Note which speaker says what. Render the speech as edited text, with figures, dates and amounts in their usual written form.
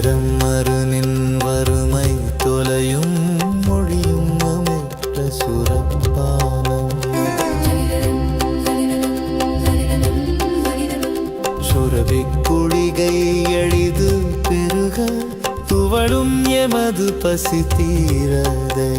Speaker 1: சிகரம் மருனின் வறுமை தொலையும் மொழியும் அமைத்த சுரப்பானம் சுரபி குளிகை எளிது பெருக துவளும் எமது பசி தீரதை